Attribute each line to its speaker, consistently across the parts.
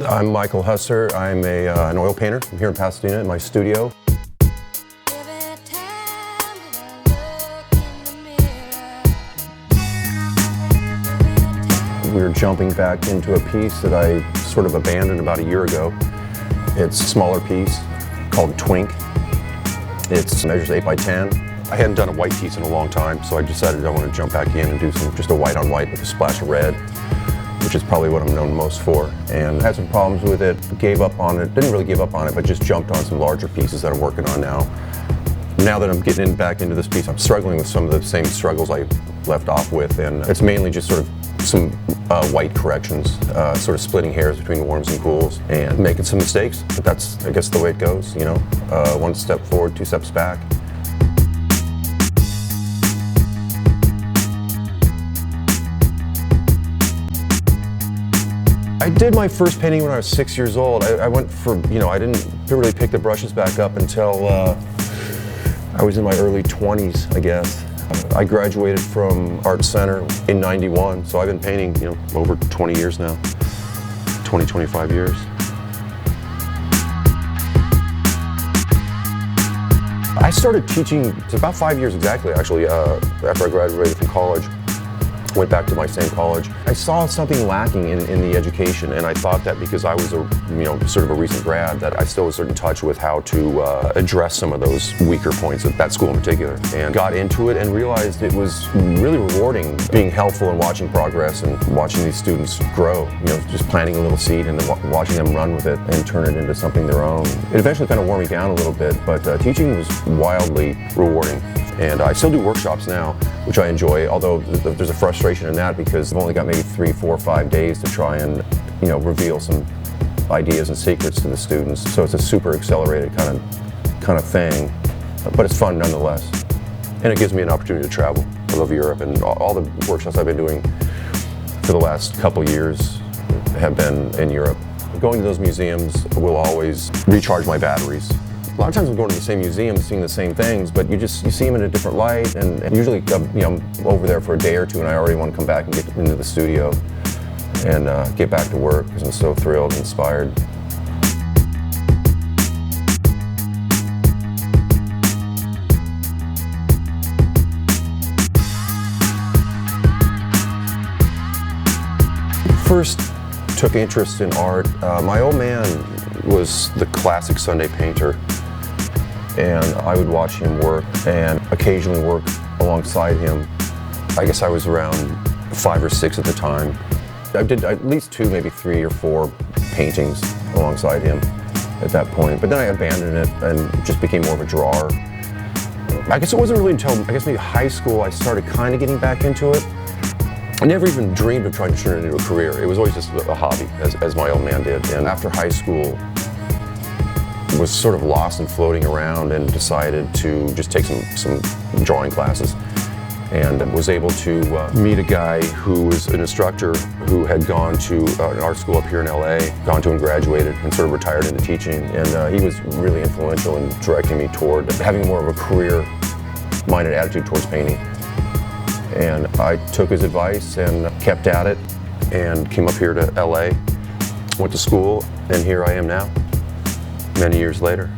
Speaker 1: I'm Michael Hussar. I'm an oil painter. I'm here in Pasadena in my studio. We're jumping back into a piece that I sort of abandoned about a year ago. It's a smaller piece called Twink. It measures 8 by 10. I hadn't done a white piece in a long time, so I decided I want to jump back in and do just a white on white with a splash of red, which is probably what I'm known most for. And had some problems with it, gave up on it, didn't really give up on it, but just jumped on some larger pieces that I'm working on now. Now that I'm getting back into this piece, I'm struggling with some of the same struggles I left off with, and it's mainly just sort of some white corrections, sort of splitting hairs between warms and cools, and making some mistakes, but that's, I guess, the way it goes, you know? One step forward, 2 steps back. I did my first painting when I was 6 years old. I went for, I didn't really pick the brushes back up until I was in my early 20s, I guess. I graduated from Art Center in '91, so I've been painting, over 20 years now, 25 years. I started teaching, it's about 5 years exactly, actually, after I graduated from college. Went back to my same college. I saw something lacking in the education, and I thought that because I was sort of a recent grad, that I still was sort of in touch with how to address some of those weaker points at that school in particular, and got into it and realized it was really rewarding being helpful and watching progress and watching these students grow, just planting a little seed and then watching them run with it and turn it into something their own. It eventually kind of wore me down a little bit, but teaching was wildly rewarding. And I still do workshops now, which I enjoy, although there's a frustration in that because I've only got maybe 3, 4, 5 days to try and, reveal some ideas and secrets to the students. So it's a super accelerated kind of thing, but it's fun nonetheless. And it gives me an opportunity to travel. I love Europe, and all the workshops I've been doing for the last couple years have been in Europe. Going to those museums will always recharge my batteries. A lot of times I'm going to the same museum, seeing the same things, but you see them in a different light, and usually, I'm over there for a day or two, and I already want to come back and get into the studio and get back to work because I'm so thrilled and inspired. First took interest in art. My old man was the classic Sunday painter, and I would watch him work and occasionally work alongside him. I guess I was around 5 or 6 at the time. I did at least 2, maybe 3 or 4 paintings alongside him at that point, but then I abandoned it and just became more of a drawer. I guess it wasn't really until, maybe high school I started kind of getting back into it. I never even dreamed of trying to turn it into a career. It was always just a hobby, as my old man did. And after high school, was sort of lost and floating around and decided to just take some drawing classes, and was able to meet a guy who was an instructor who had gone to an art school up here in LA, gone to and graduated and sort of retired into teaching, and he was really influential in directing me toward having more of a career-minded attitude towards painting. And I took his advice and kept at it and came up here to LA, went to school, and here I am now, many years later.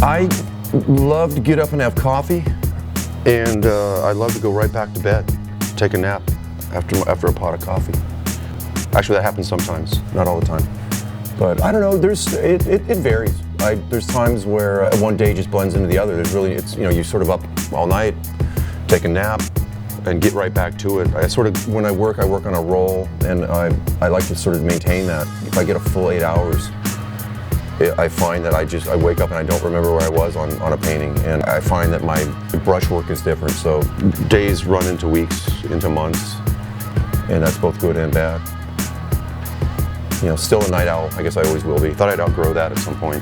Speaker 1: I love to get up and have coffee, and I love to go right back to bed, take a nap after a pot of coffee. Actually, that happens sometimes, not all the time. But I don't know, it varies. There's times where one day just blends into the other. You're sort of up all night, take a nap, and get right back to it. When I work on a roll, and I like to sort of maintain that. If I get a full 8 hours, I find that I wake up and I don't remember where I was on a painting, and I find that my brush work is different. So days run into weeks, into months, and that's both good and bad. Still a night owl, I guess I always will be. Thought I'd outgrow that at some point.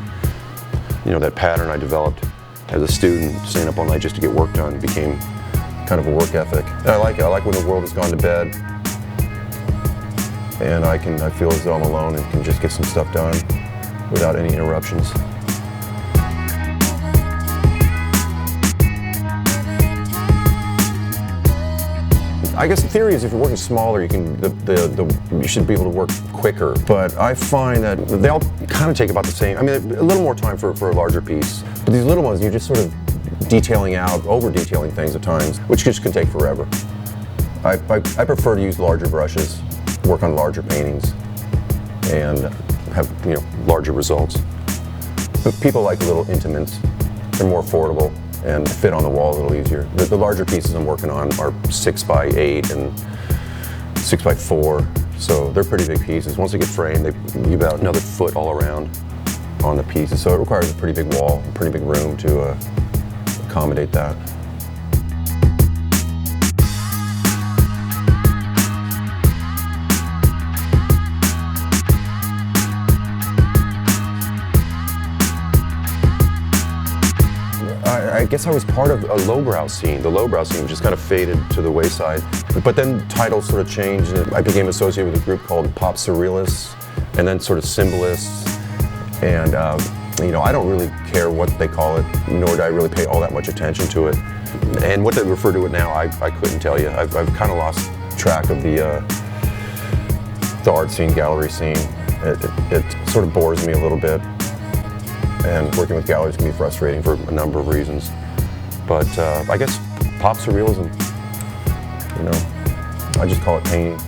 Speaker 1: That pattern I developed as a student, staying up all night just to get work done, became kind of a work ethic. And I like it. I like when the world has gone to bed and I feel as though I'm alone and can just get some stuff done without any interruptions. I guess the theory is if you're working smaller, you can you should be able to work quicker. But I find that they all kind of take about the same. I mean, a little more time for a larger piece. But these little ones, you're just sort of detailing out, over-detailing things at times, which just can take forever. I prefer to use larger brushes, work on larger paintings, and have larger results. But people like little intimates. They're more affordable and fit on the wall a little easier. The larger pieces I'm working on are 6x8 and 6x4, so they're pretty big pieces. Once they get framed, you about another foot all around on the pieces, so it requires a pretty big wall, a pretty big room to accommodate that. I guess I was part of a lowbrow scene. The lowbrow scene just kind of faded to the wayside. But then titles sort of changed, and I became associated with a group called Pop Surrealists, and then sort of Symbolists. And I don't really care what they call it, nor do I really pay all that much attention to it. And what they refer to it now, I couldn't tell you. I've kind of lost track of the art scene, gallery scene. It sort of bores me a little bit. And working with galleries can be frustrating for a number of reasons. But I guess pop surrealism, I just call it painting.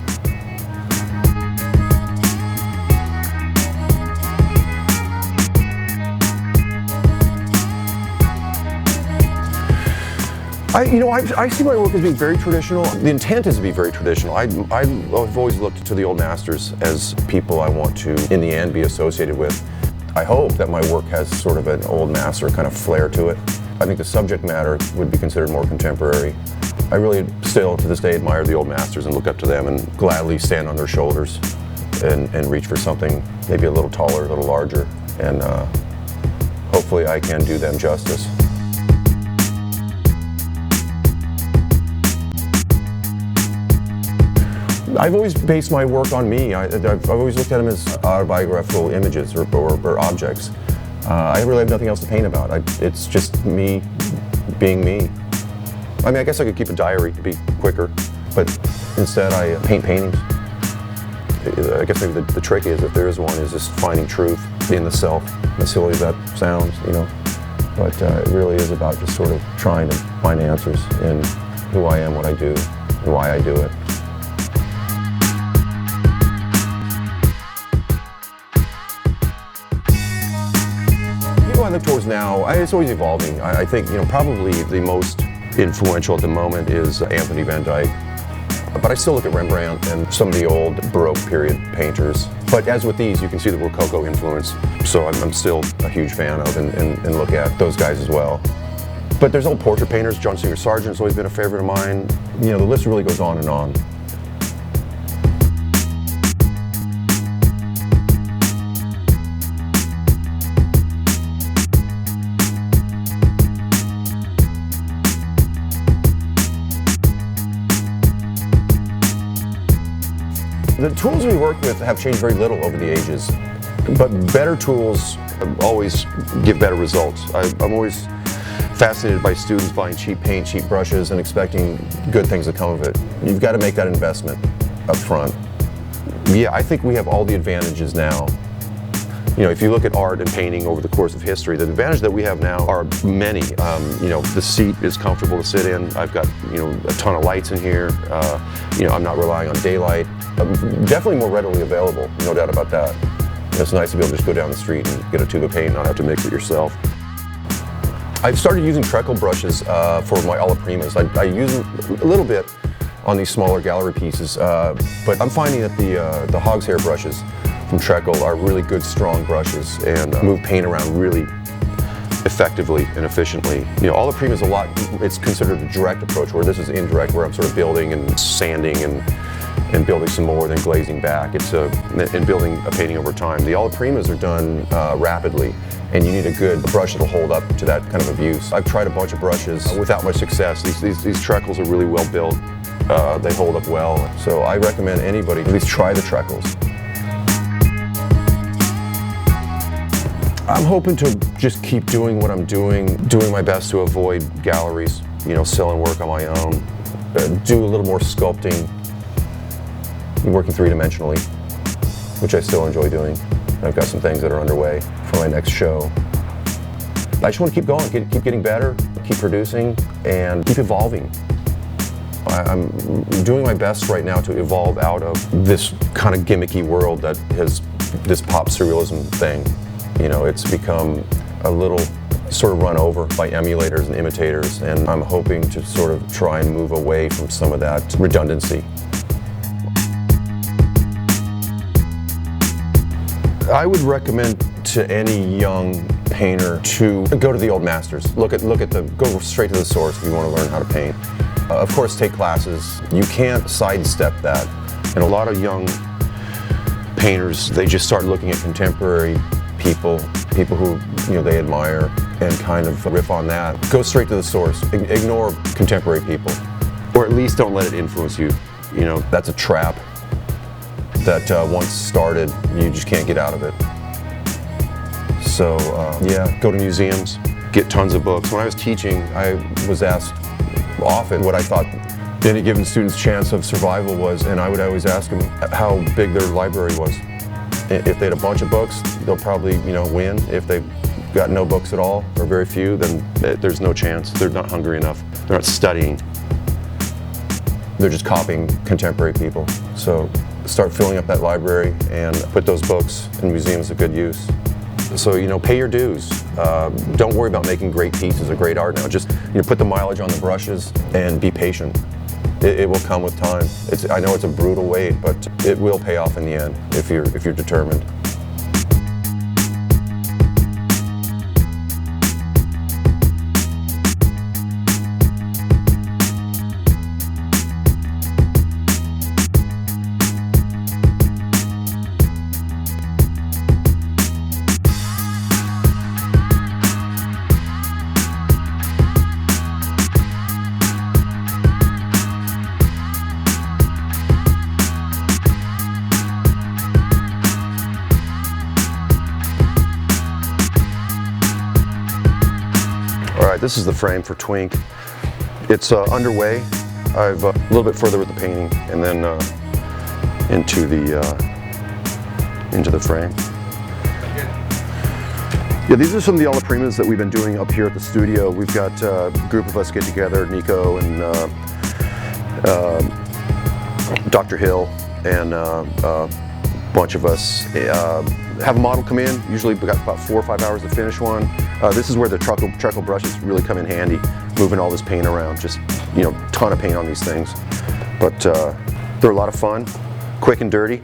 Speaker 1: I see my work as being very traditional. The intent is to be very traditional. I've always looked to the old masters as people I want to, in the end, be associated with. I hope that my work has sort of an old master kind of flair to it. I think the subject matter would be considered more contemporary. I really still, to this day, admire the old masters and look up to them and gladly stand on their shoulders and reach for something maybe a little taller, a little larger, and hopefully I can do them justice. I've always based my work on me. I've always looked at them as autobiographical images or objects. I really have nothing else to paint about. It's just me being me. I mean, I guess I could keep a diary to be quicker, but instead I paint paintings. I guess maybe the trick is, if there is one, is just finding truth in the self, as silly as that sounds, But it really is about just sort of trying to find answers in who I am, what I do, and why I do it. I look towards now, it's always evolving. I think, probably the most influential at the moment is Anthony van Dyck. But I still look at Rembrandt and some of the old Baroque period painters. But as with these, you can see the Rococo influence. So I'm still a huge fan of and look at those guys as well. But there's old portrait painters. John Singer Sargent's always been a favorite of mine. The list really goes on and on. The tools we work with have changed very little over the ages, but better tools always give better results. I'm always fascinated by students buying cheap paint, cheap brushes, and expecting good things to come of it. You've got to make that investment up front. Yeah, I think we have all the advantages now. If you look at art and painting over the course of history, the advantages that we have now are many. The seat is comfortable to sit in. I've got, a ton of lights in here. I'm not relying on daylight. Definitely more readily available, no doubt about that. It's nice to be able to just go down the street and get a tube of paint and not have to mix it yourself. I've started using treacle brushes for my alla primas. I use them a little bit on these smaller gallery pieces, but I'm finding that the hog's hair brushes from Treacle are really good, strong brushes and move paint around really effectively and efficiently. Alla prima is it's considered a direct approach, where this is indirect, where I'm sort of building and sanding and building some more, then glazing back. It's and building a painting over time. The alla primas are done rapidly, and you need a good brush that'll hold up to that kind of abuse. I've tried a bunch of brushes without much success. These Treacles are really well built. They hold up well. So I recommend anybody at least try the Treacles. I'm hoping to just keep doing what I'm doing my best to avoid galleries, selling work on my own, do a little more sculpting, working three-dimensionally, which I still enjoy doing. I've got some things that are underway for my next show. I just want to keep going, keep getting better, keep producing, and keep evolving. I'm doing my best right now to evolve out of this kind of gimmicky world that has this pop surrealism thing. You know, it's become a little sort of run over by emulators and imitators, and I'm hoping to sort of try and move away from some of that redundancy. I would recommend to any young painter to go to the old masters. Go straight to the source if you want to learn how to paint. Of course, take classes. You can't sidestep that. And a lot of young painters, they just start looking at contemporary people who they admire, and kind of riff on that. Go straight to the source. Ignore contemporary people, or at least don't let it influence you. You know, that's a trap that once started, you just can't get out of it. So yeah, go to museums, get tons of books. When I was teaching, I was asked often what I thought any given student's chance of survival was, and I would always ask them how big their library was. If they had a bunch of books, they'll probably win. If they've got no books at all, or very few, then there's no chance. They're not hungry enough. They're not studying. They're just copying contemporary people. So start filling up that library and put those books in museums of good use. So, pay your dues. Don't worry about making great pieces of great art now. Just put the mileage on the brushes and be patient. It will come with time. I know it's a brutal wait, but it will pay off in the end if you're determined. This is the frame for Twink. It's underway. I've a little bit further with the painting, and then into the frame. Yeah, these are some of the Olaprimas that we've been doing up here at the studio. We've got a group of us get together, Nico and Dr. Hill, and a bunch of us have a model come in. Usually we've got about 4 or 5 hours to finish one. This is where the charcoal brushes really come in handy, moving all this paint around. Just, ton of paint on these things. But they're a lot of fun, quick and dirty.